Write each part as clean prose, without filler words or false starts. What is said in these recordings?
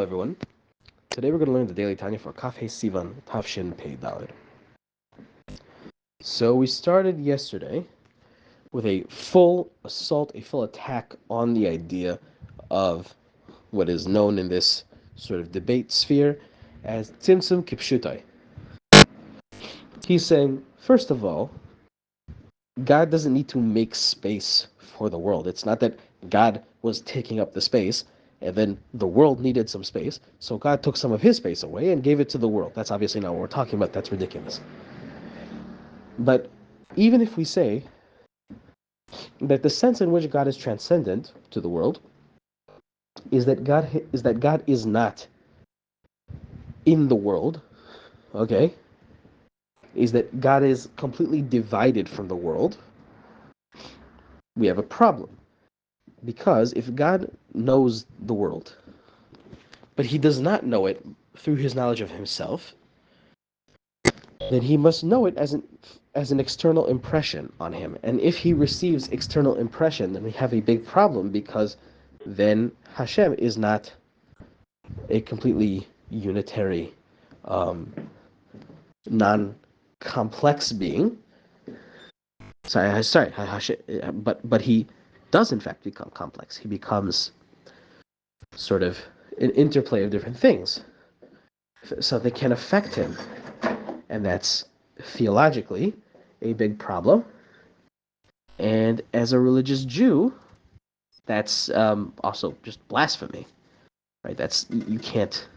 everyone. Today we're going to learn the daily Tanya for Kaf He Sivan Tavshin Pei Daled. So we started yesterday with a full assault, a full attack on the idea of what is known in this sort of debate sphere as Tzimtzum Kipshutai. He's saying, first of all, God doesn't need to make space for the world. It's not that God was taking up the space and then the world needed some space, so God took some of his space away and gave it to the world. That's obviously not what we're talking about. That's ridiculous. But even if we say that the sense in which God is transcendent to the world is that God is not in the world, okay? Is that God is completely divided from the world, we have a problem. Because if God knows the world, but he does not know it through his knowledge of himself, then he must know it as an external impression on him. And if he receives external impression, then we have a big problem, because then Hashem is not a completely unitary, non-complex being. But he does in fact become complex. He becomes sort of an interplay of different things, so they can affect him, and that's theologically a big problem. And as a religious Jew, that's also just blasphemy, right? That's, you can't,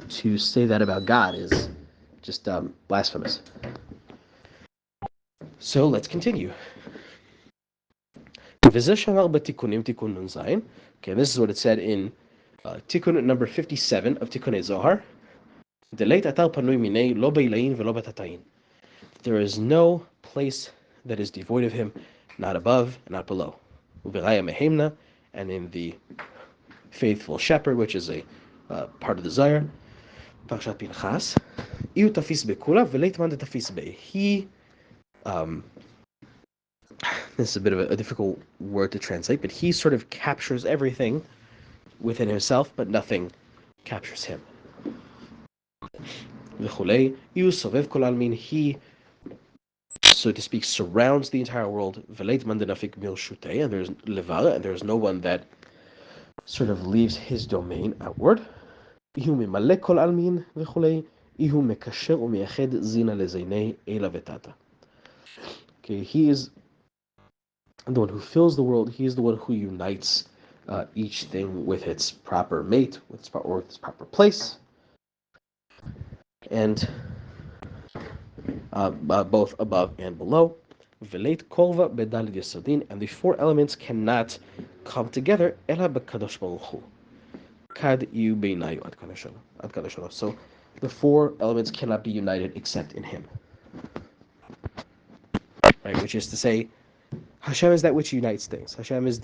to say that about God is just blasphemous. So let's continue. Okay, this is what it said in Tikkun number 57 of Tikkunei Zohar. There is no place that is devoid of him, not above and not below. And in the faithful shepherd, which is a part of the Zohar, Parshat Pinchas, he, this is a bit of a difficult word to translate, but he sort of captures everything within himself, but nothing captures him. He, so to speak, surrounds the entire world, and there's levar, and there's no one that sort of leaves his domain outward. Okay, he is the one who fills the world. He is the one who unites each thing with its proper mate, with its proper place, and both above and below. And the four elements cannot come together. So the four elements cannot be united except in him. Right, which is to say, Hashem is that which unites things. Hashem is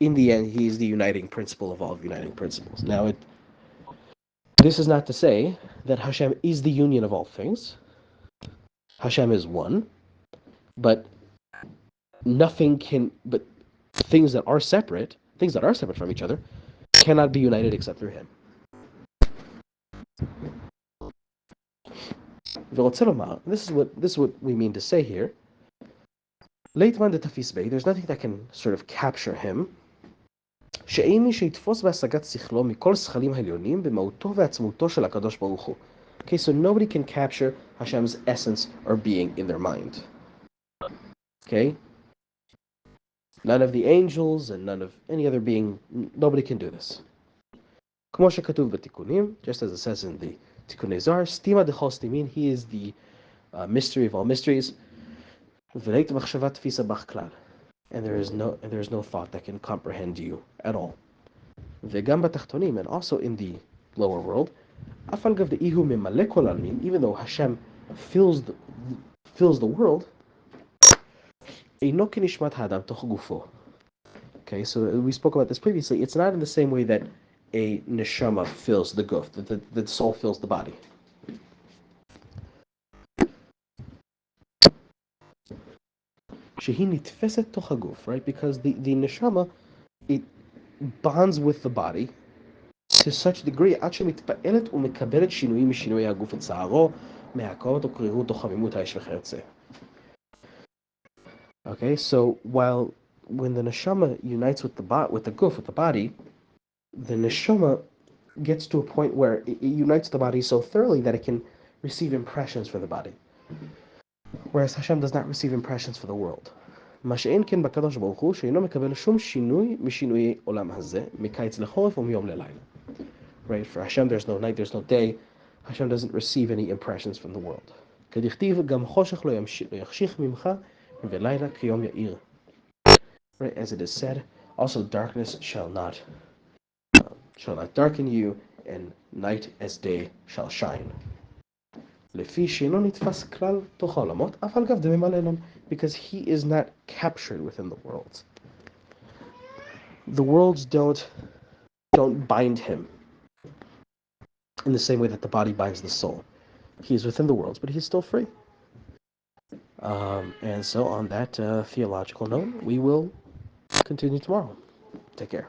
in the end, he is the uniting principle of all uniting principles. Now, this is not to say that Hashem is the union of all things. Hashem is one, but things that are separate from each other, cannot be united except through him. This is what we mean to say here. There's nothing that can sort of capture him. Okay, so nobody can capture Hashem's essence or being in their mind. Okay? None of the angels and none of any other being, nobody can do this. Just as it says in the Tikkunei Zohar, Stima dechol stimin, he is the mystery of all mysteries. And there is no thought that can comprehend you at all. And also in the lower world, even though Hashem fills the world, okay, so we spoke about this previously. It's not in the same way that a neshama fills the guf, that the soul fills the body. Right? Because the neshama, bonds with the body to such degree עד שמתפעלת ומקבלת שינויים משינוי הגוף וצערו, מהקות או קרירות או חמימות האש וכיוצא. Okay, so when the neshama unites with the guf, with the body, the neshama gets to a point where it unites the body so thoroughly that it can receive impressions for the body. Whereas Hashem does not receive impressions for the world. מה שאין כן בקדוש ברוך הוא, שאינו מקבל שום שינוי משינויי עולם הזה, מקיץ לחורף ומיום ללילה. Right? For Hashem, there's no night, there's no day. Hashem doesn't receive any impressions from the world. כדכתיב, גם חושך לא יחשיך ממך, ולילה כיום יאיר. Right? As it is said, also darkness shall not darken you, and night as day shall shine. לפי שאינו נתפס כלל תוך העולמות, אף על גב דמים עליהם, because he is not captured within the worlds. The worlds don't bind him in the same way that the body binds the soul. He is within the worlds, but he's still free. And so on that theological note, we will continue tomorrow. Take care.